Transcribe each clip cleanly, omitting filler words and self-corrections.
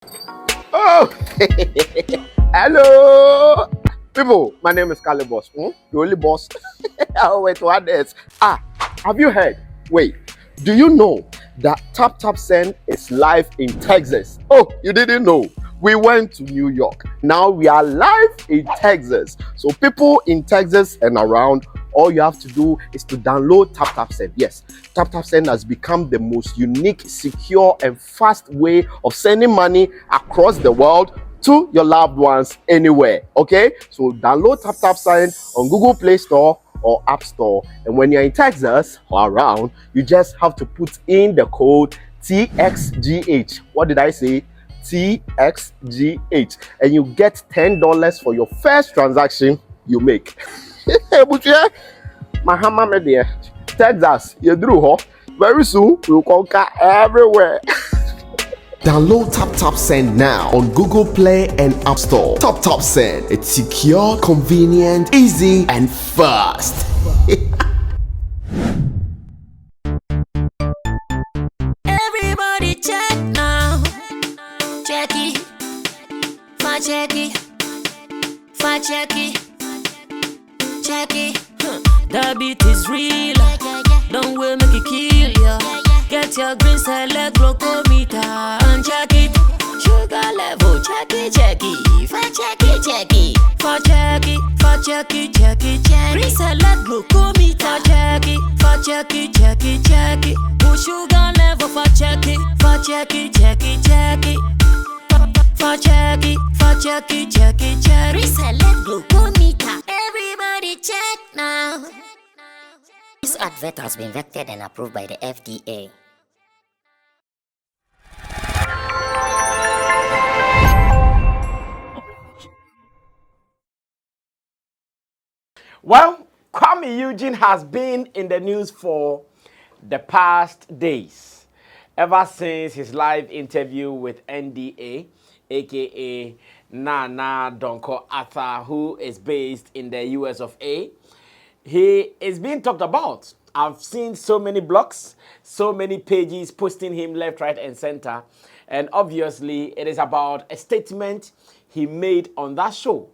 Oh, hello, people. My name is Kale Boss. The only boss. Oh, wait, what else? Have you heard? Wait, do you know that Taptap Send is live in Texas? Oh, you didn't know? We went to New York. Now we are live in Texas. So people in Texas and around, all you have to do is to download Taptap Send. Yes, Taptap Send has become the most unique, secure, and fast way of sending money across the world to your loved ones anywhere. Okay, so download Taptap Send on Google Play Store or App Store, and when you're in Texas or around, you just have to put in the code TXGH. What did I say? TXGH, and you get $10 for your first transaction you make. Mahama media, Texas, you drew ho. Very soon we'll conquer everywhere. Download TapTap Send now on Google Play and App Store. TapTap Send. It's secure, convenient, easy, and fast. Everybody check now. Check it. Fa check it. Fa check it. Check it. The beat is real. Don't will make it kill ya. Get your green select glucometer and check it. Sugar level, check it, check it. Fa check it, check it. Fa check it, fa check it, check it, check it. Green select glucometer, check it, fa check it, check it, check it. Put sugar level, fa check it, fa check it, check it, check it. Fa check it, fa check it, check it, check it. Green select glucometer. Everybody check now. This advert has been vetted and approved by the FDA. Well, Kuami Eugene has been in the news for the past days, ever since his live interview with NDA, aka Nana Donko Arthur, who is based in the US of A. He is being talked about. I've seen so many blogs, so many pages posting him left, right, and center. And obviously, it is about a statement he made on that show.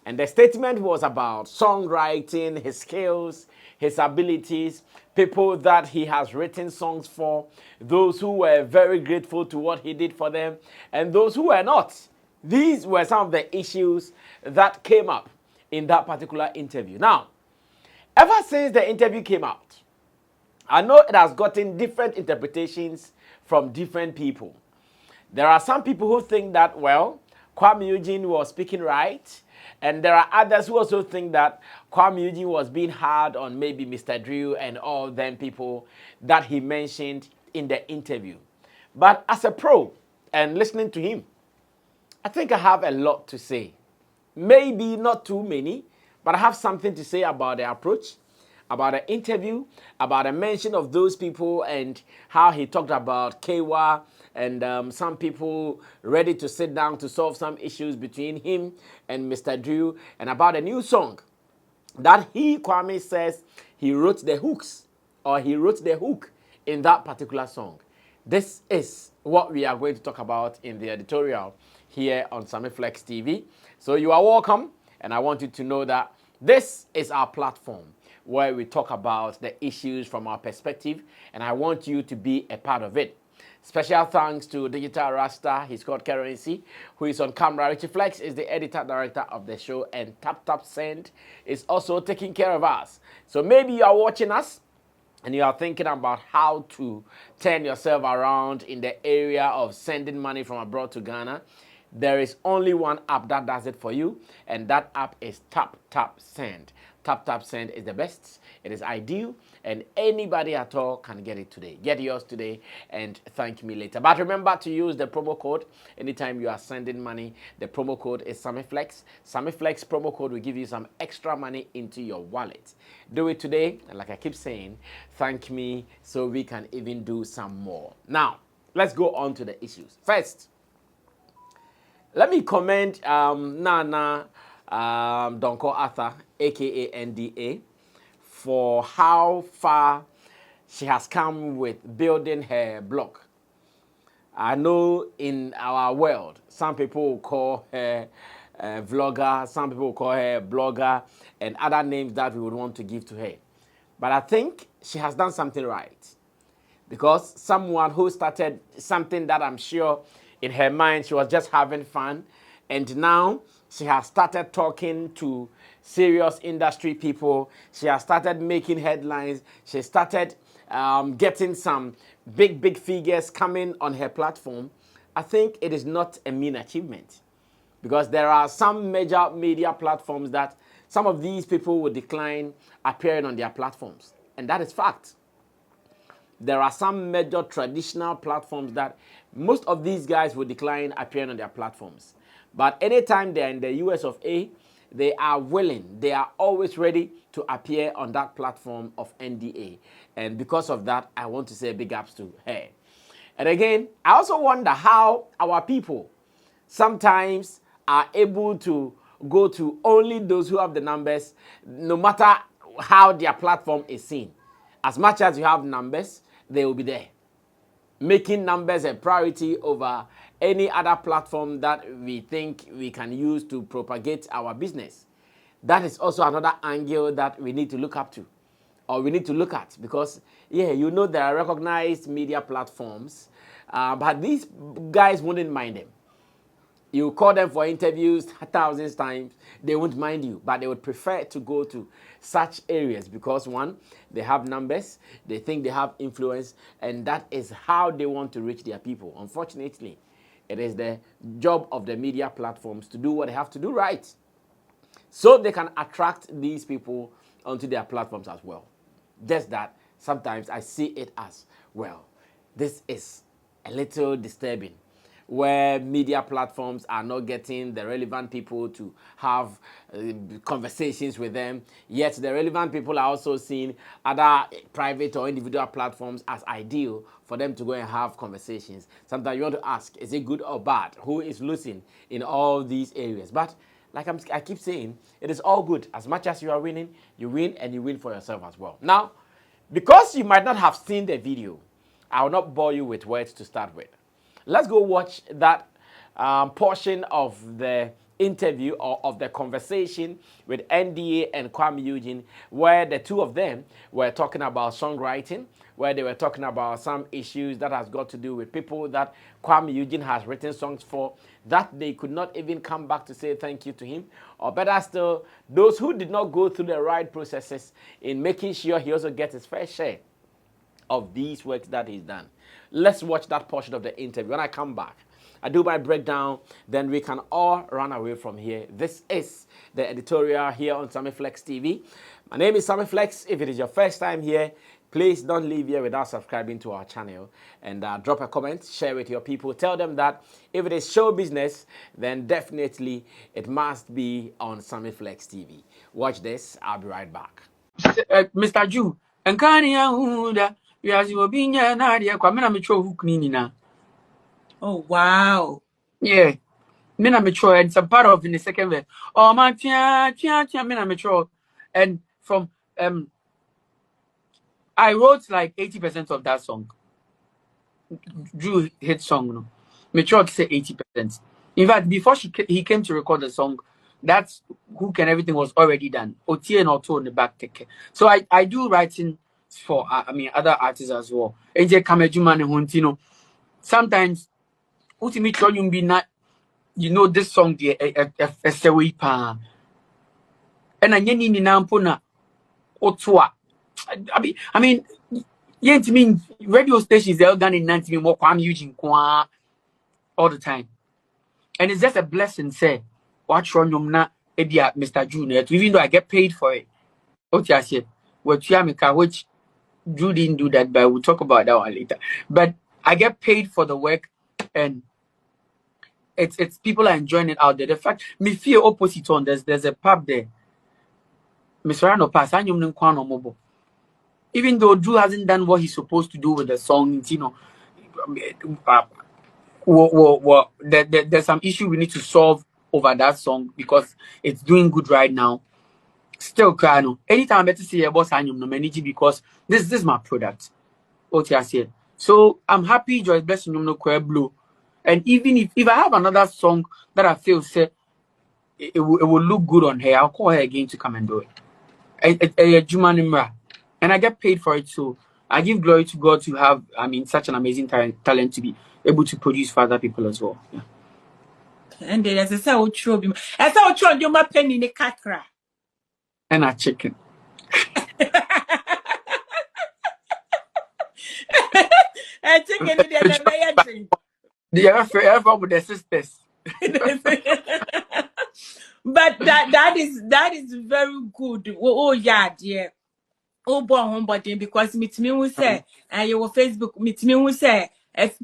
And the statement was about songwriting, his skills, his abilities, people that he has written songs for, those who were very grateful to what he did for them, and those who were not. These were some of the issues that came up in that particular interview. Now, ever since the interview came out, I know it has gotten different interpretations from different people. There are some people who think that, well, Kuami Eugene was speaking right, and there are others who also think that Kuami Eugene was being hard on maybe Mr. Drew and all them people that he mentioned in the interview. But as a pro and listening to him, I think I have a lot to say. Maybe not too many, but I have something to say about the approach, about the interview, about the mention of those people and how he talked about Kewa and some people ready to sit down to solve some issues between him and Mr. Drew, and about a new song that he, Kwame, says he wrote the hooks, or he wrote the hook in that particular song. This is what we are going to talk about in the editorial here on Sammy Flex TV. So you are welcome, and I want you to know that this is our platform where we talk about the issues from our perspective, and I want you to be a part of it. Special thanks to Digital Rasta, he's called Currency, who is on camera. Richie Flex is the editor director of the show, and Taptap Send is also taking care of us. So maybe you are watching us and you are thinking about how to turn yourself around in the area of sending money from abroad to Ghana. There is only one app that does it for you, and that app is Taptap Send. Taptap Send is the best. It is ideal, and anybody at all can get it today. Get yours today and thank me later. But remember to use the promo code anytime you are sending money. The promo code is SammyFlex. SammyFlex promo code will give you some extra money into your wallet. Do it today, and like I keep saying, thank me so we can even do some more. Now, let's go on to the issues. First, let me commend Nana Donko Arthur, aka NDA, for how far she has come with building her blog. I know in our world, some people will call her a vlogger, some people will call her a blogger, and other names that we would want to give to her. But I think she has done something right. Because someone who started something that I'm sure in her mind she was just having fun, and now she has started talking to serious industry people. She has started making headlines. She started getting some big figures coming on her platform. I think it is not a mean achievement, because there are some major media platforms that some of these people will decline appearing on their platforms, and that is fact. There are some major traditional platforms that most of these guys will decline appearing on their platforms. But anytime they're in the US of A, they are willing, they are always ready to appear on that platform of NDA. And because of that, I want to say big ups to her. And again, I also wonder how our people sometimes are able to go to only those who have the numbers, no matter how their platform is seen. As much as you have numbers, they will be there, making numbers a priority over any other platform that we think we can use to propagate our business. That is also another angle that we need to look up to, or we need to look at, because yeah, you know, there are recognized media platforms, but these guys wouldn't mind them. You call them for interviews thousands times, they won't mind you, but they would prefer to go to such areas because, one, they have numbers, they think they have influence, and that is how they want to reach their people. Unfortunately, it is the job of the media platforms to do what they have to do right, so they can attract these people onto their platforms as well. Just that sometimes I see it as, well, this is a little disturbing, where media platforms are not getting the relevant people to have conversations with them, yet the relevant people are also seeing other private or individual platforms as ideal for them to go and have conversations. Sometimes you want to ask, is it good or bad? Who is losing in all these areas? But like I keep saying, it is all good. As much as you are winning, you win, and you win for yourself as well. Now, because you might not have seen the video, I will not bore you with words to start with. Let's go watch that portion of the interview or of the conversation with NDA and Kuami Eugene, where the two of them were talking about songwriting, where they were talking about some issues that has got to do with people that Kuami Eugene has written songs for, that they could not even come back to say thank you to him, or better still, those who did not go through the right processes in making sure he also gets his fair share of these works that he's done. Let's watch that portion of the interview. When I come back, I do my breakdown, then we can all run away from here. This is the editorial here on Sammy Flex TV. My name is Sammy Flex. If it is your first time here, please don't leave here without subscribing to our channel, and drop a comment, share with your people. Tell them that if it is show business, then definitely it must be on Sammy Flex TV. Watch this. I'll be right back. Mr. Jew, and Kani Yahuda, you as you being an idea, Kwamina Metro Hooknina. Oh, wow. Yeah, Mina Metro, and some part of in the second verse. Oh, my tia, Mina Metro. And from, I wrote like 80% of that song. Drew hit song, no. Metro say 80%. In fact, before he came to record the song, that's hook and everything was already done. OT and auto in the back take care. So I do writing for other artists as well. AJ Kamejuma and Huntino. Sometimes ultimately you be not, you know, this song the a pa. And I need ni nampuna otwa. I mean yeah, to me radio stations they're done in 90 more Kuami Eugene all the time. And it's just a blessing, say, watch on your na Edia Mr. Junior, even though I get paid for it. Okay, I said, what Yamika, which Drew didn't do that, but we'll talk about that one later. But I get paid for the work, and it's people are enjoying it out there. The fact me feel opposite on there's a pub there. Mr. Rano pass mobile. Even though Drew hasn't done what he's supposed to do with the song, you know, there's some issue we need to solve over that song because it's doing good right now. Still, anytime I better see a boss, I no manage because this is my product. What I said. So I'm happy Joyce Blessing no blue. And even if I have another song that I feel say it will look good on her, I'll call her again to come and do it. And I get paid for it, so I give glory to God to have, such an amazing talent to be able to produce for other people as well. Yeah. And then as I say, I'll throw you. As I'll throw you my penny in the kakra. And a chicken. I chicken in the drink. The other with the sisters. But that is very good. Oh yeah, dear. Oh boy, homebody, because meet me who say your Facebook meet me who say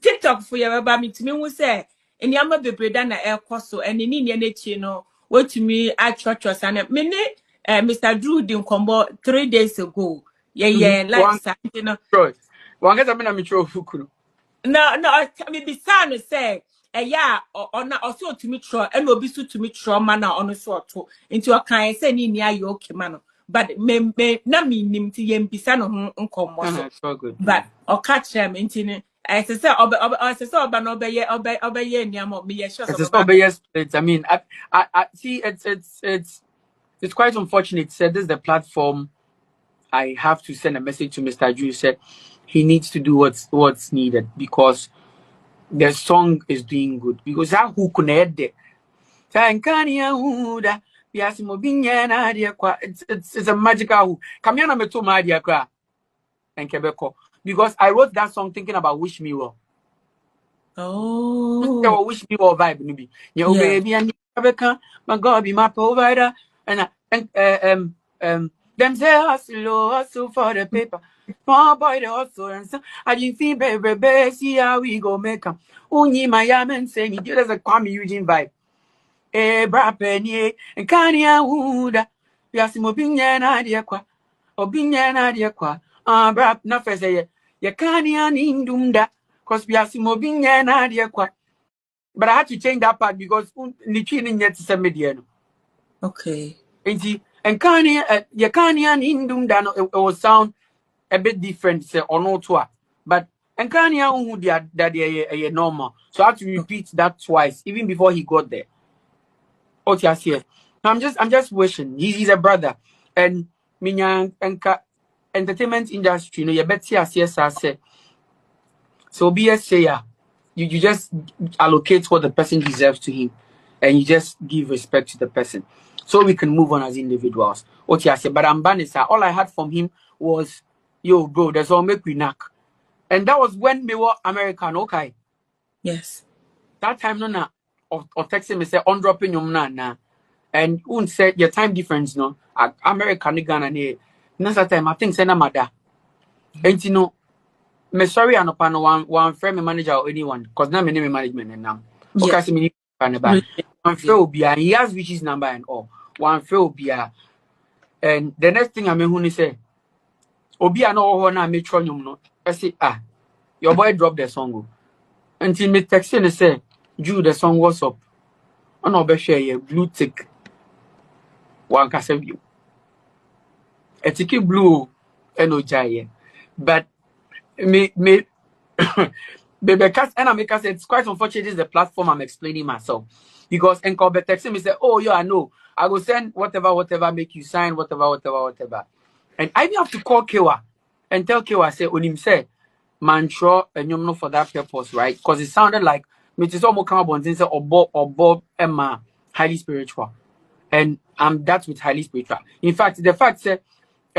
TikTok for your about meet me who say and yama be bredana air coso and in any no what to me at church and many Mr. Drew didn't come 3 days ago. Yeah, like something. One get a minute No, I mean the son say yeah or not also to me try and will be so to me trauma now on a sort to into a kind say ni you okay man. But me na me nim ti yem bisa no ho nkomo so good. but o catch them intini I say oba no obeye niam me ye sure so I mean I see it's quite unfortunate said this is the platform I have to send a message to Mr. Drew said he needs to do what's needed because the song is doing good because that who connect it. It's a magical Kamiana meto my idea cry and Quebeco because I wrote that song thinking about Wish Me Well. Oh, Wish Me Well vibe maybe. Yo baby and Quebeca, my God be my provider and them say hustle for the paper. Small boy the hustle and so I didn't think baby see how we go make them. Only my yaman saying it as a Kuami Eugene vibe. Brapenny and Kanya Wooda. Yasimobinya Nadia qua. Obinya Nadia qua. Brap Nafese. Yakania Nindumda. Cause Yasimobinya Nadia qua. But I had to change that part because Nichinin yet to mediano. Okay. And Kanya Yakania Nindumda it will sound a bit different, say, or no to but and Kanya Woodia that a normal. So I had to repeat that twice, even before he got there. Oh, yes, yes. I'm just wishing. He's a brother, and minya entertainment industry. You know, you bet yes, I say. So be a sayer. You just allocate what the person deserves to him, and you just give respect to the person, so we can move on as individuals. Oh, yes, but I'm Banisa. All I had from him was, "Yo, bro, that's all make we knock," and that was when we were American. Okay. Yes. That time, no. Or texting me say on dropping your na and won't say your time difference no American Ghana ne next time I think say na mada and you know me sorry and upon one friend manager or anyone because now me name management and now okay so me one friend will be and he has which is number and all one friend will be and the next thing I mean who say obi no na me try no I say your boy dropped the song until me texting say Drew, the song was up. On our share blue tick. One can save you. A ticket blue and no giant. But me baby cast and I make us it's quite unfortunate this is the platform I'm explaining myself. Because Enko be texting me say, oh yeah, I know. I will send whatever, make you sign, whatever. And I have to call Kewa and tell Kewa say Onim say mantra and you know for that purpose, right? Because it sounded like me is almost come up on things or Bob Emma highly spiritual. And that's with highly spiritual. In fact, the fact said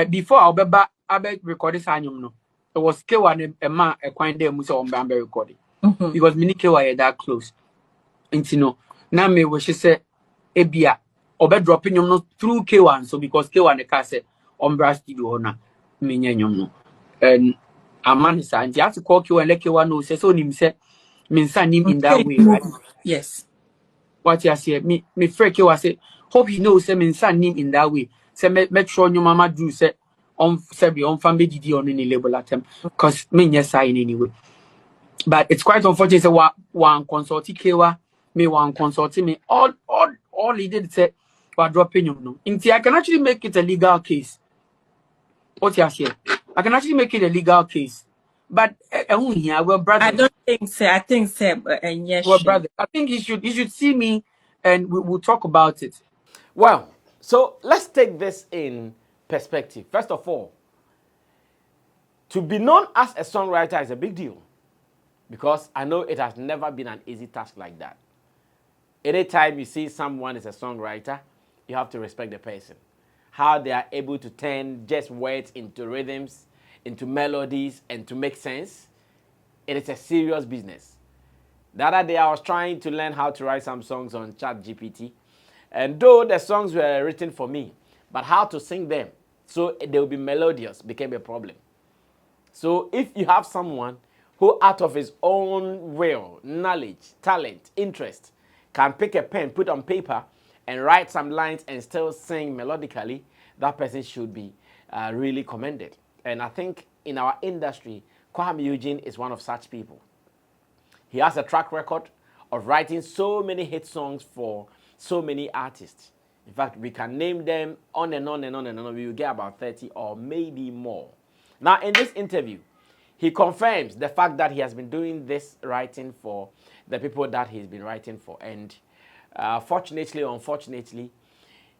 before I'll be recording Sanyum no. It was Kewa and Emma a quite day musa on Bamber recording. Because mini Kewa are that close. And you know, now me what she said Ebia or be dropping no through Kewa so because Kewa and the car said on brass studio na me no. And a man is and you have to call Kewa and let Kewa know say so him say means him in that way, right? Yes. What you say, me freak you say, hope he knows say means him in that way. Say make sure your mama do say on be on family DD on any label at him, cause me yes sign anyway. But it's quite unfortunate say one consult Kewa, me one consult me all he did say was dropping you no. Inti I can actually make it a legal case. What you say? I can actually make it a legal case. But yeah, we're I brothers. don't think so. I think so. And yes, We're brothers. I think you should see me, and we'll talk about it. Well, so let's take this in perspective. First of all, to be known as a songwriter is a big deal because I know it has never been an easy task like that. Anytime you see someone is a songwriter, you have to respect the person. How they are able to turn just words into rhythms, into melodies, and to make sense. It is a serious business. The other day I was trying to learn how to write some songs on ChatGPT. And though the songs were written for me, but how to sing them so they will be melodious became a problem. So if you have someone who out of his own will, knowledge, talent, interest, can pick a pen, put on paper, and write some lines and still sing melodically, that person should be really commended. And I think in our industry, Kuami Eugene is one of such people. He has a track record of writing so many hit songs for so many artists. In fact, we can name them on and on and on and on. We will get about 30 or maybe more. Now, in this interview, he confirms the fact that he has been doing this writing for the people that he's been writing for. And fortunately or unfortunately,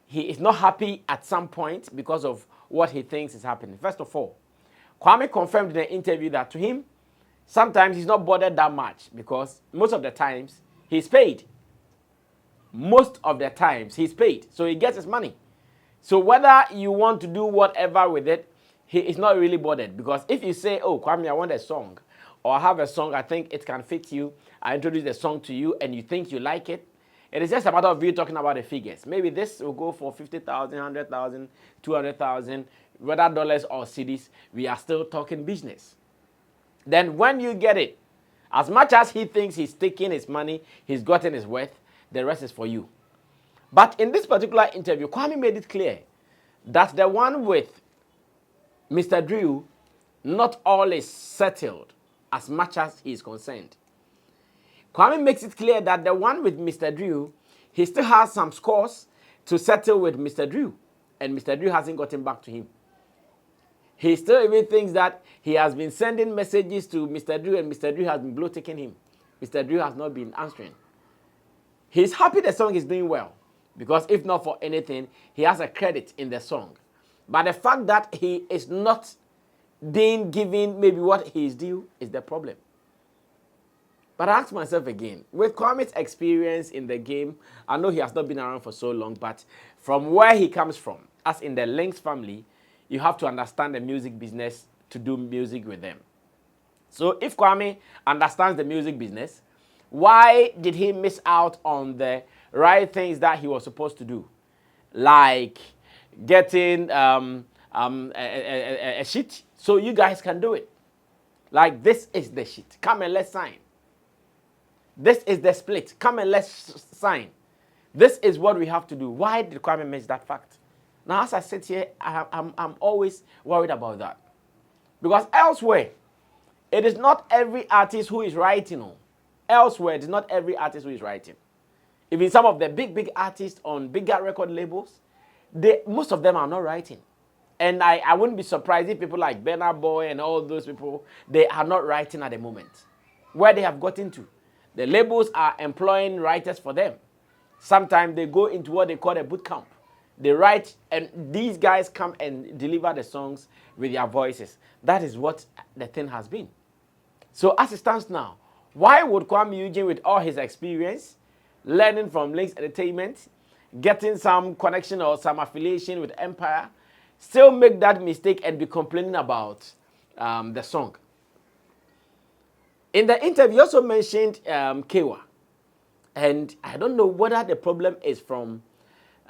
he is not happy at some point because of what he thinks is happening. First of all, Kwame confirmed in the interview that to him, sometimes he's not bothered that much because most of the times he's paid. Most of the times he's paid, so he gets his money. So whether you want to do whatever with it, he is not really bothered because if you say, oh, Kwame, I want a song, or I have a song, I think it can fit you, I introduce the song to you and you think you like it, it is just a matter of you talking about the figures. Maybe this will go for 50,000, 100,000, 200,000, whether dollars or cedis, we are still talking business. Then when you get it, as much as he thinks he's taking his money, he's gotten his worth, the rest is for you. But in this particular interview, Kwame made it clear that the one with Mr. Drew, not all is settled as much as he is concerned. Kwame makes it clear that the one with Mr. Drew, he still has some scores to settle with Mr. Drew, and Mr. Drew hasn't gotten back to him. He still even thinks that he has been sending messages to Mr. Drew and Mr. Drew has been blow-ticking him. Mr. Drew has not been answering. He's happy the song is doing well because if not for anything, he has a credit in the song. But the fact that he is not being given maybe what he is due is the problem. But I ask myself again, with Kwame's experience in the game, I know he has not been around for so long, but from where he comes from, as in the Lynx family, you have to understand the music business to do music with them. So if Kwame understands the music business, why did he miss out on the right things that he was supposed to do? Like getting a sheet so you guys can do it. Like this is the sheet. Come and let's sign. This is the split. Come and let's sign. This is what we have to do. Why did Kwame miss that fact? Now, as I sit here, I'm always worried about that. Because elsewhere, it is not every artist who is writing. Elsewhere, it is not every artist who is writing. Even some of the big artists on bigger record labels, most of them are not writing. And I wouldn't be surprised if people like Burna Boy and all those people, they are not writing at the moment. Where they have gotten to. The labels are employing writers for them. Sometimes they go into what they call a boot camp. They write, and these guys come and deliver the songs with their voices. That is what the thing has been. So as it stands now, why would Kuami Eugene, with all his experience, learning from Lynx Entertainment, getting some connection or some affiliation with Empire, still make that mistake and be complaining about the song? In the interview, he also mentioned Kewa. And I don't know whether the problem is from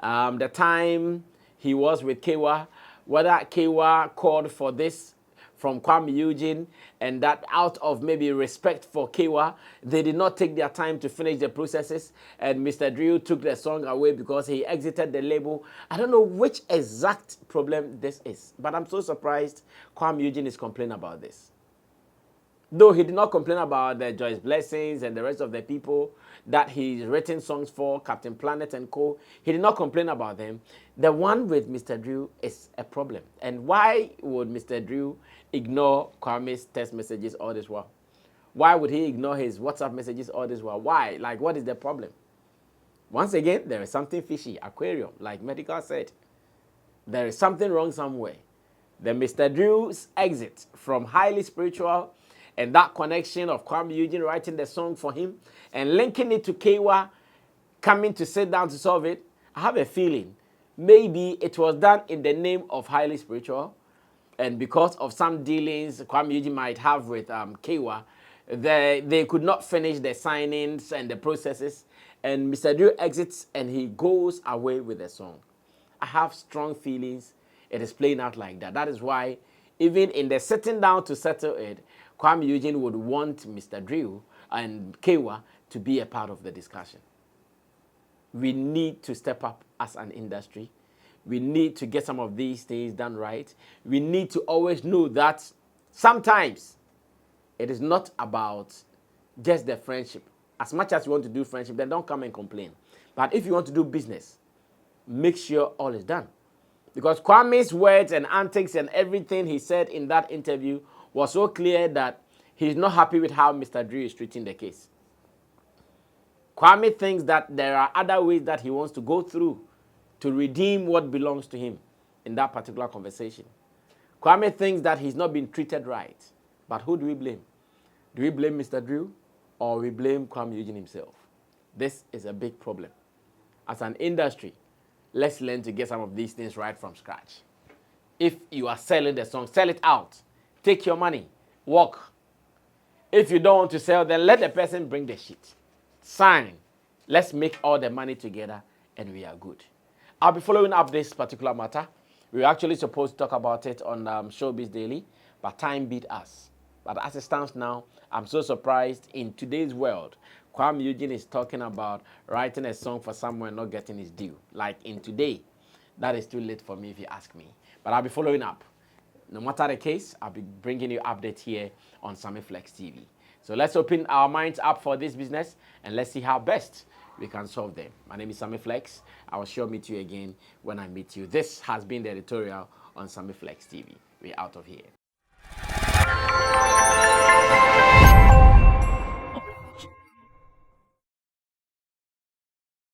the time he was with Kewa, whether Kewa called for this from Kuami Eugene, and that out of maybe respect for Kewa, they did not take their time to finish the processes, and Mr. Drew took the song away because he exited the label. I don't know which exact problem this is, but I'm so surprised Kuami Eugene is complaining about this. Though he did not complain about the Joyce Blessings and the rest of the people that he's written songs for, Captain Planet and co. He did not complain about them. The one with Mr. Drew is a problem. And why would Mr. Drew ignore Kwame's text messages all this while? Why would he ignore his WhatsApp messages all this while? Why? Like, what is the problem? Once again, there is something fishy, aquarium, like Medical said. There is something wrong somewhere. The Mr. Drew's exit from highly spiritual and that connection of Kuami Eugene writing the song for him and linking it to Kewa coming to sit down to solve it, I have a feeling maybe it was done in the name of highly spiritual, and because of some dealings Kuami Eugene might have with Kewa, they could not finish the signings and the processes, and Mr. Drew exits and he goes away with the song. I have strong feelings it is playing out like that. That is why even in the sitting down to settle it, Kuami Eugene would want Mr. Drew and Kewa to be a part of the discussion. We need to step up as an industry. We need to get some of these things done right. We need to always know that sometimes it is not about just the friendship. As much as you want to do friendship, then don't come and complain. But if you want to do business, make sure all is done. Because Kwame's words and antics and everything he said in that interview was so clear that he's not happy with how Mr. Drew is treating the case. Kuami thinks that there are other ways that he wants to go through to redeem what belongs to him in that particular conversation. Kuami thinks that he's not been treated right. But who do we blame? Do we blame Mr. Drew or we blame Kuami Eugene himself? This is a big problem. As an industry, let's learn to get some of these things right from scratch. If you are selling the song, sell it out. Take your money. Walk. If you don't want to sell, then let the person bring the shit. Sign. Let's make all the money together and we are good. I'll be following up this particular matter. We were actually supposed to talk about it on Showbiz Daily, but time beat us. But as it stands now, I'm so surprised in today's world, Kuami Eugene is talking about writing a song for someone not getting his due. Like in today, that is too late for me if you ask me. But I'll be following up. No matter the case, I'll be bringing you updates here on Sammy Flex TV. So let's open our minds up for this business and let's see how best we can solve them. My name is Sammy Flex. I will sure meet you again when I meet you. This has been the editorial on Sammy Flex TV. We're out of here.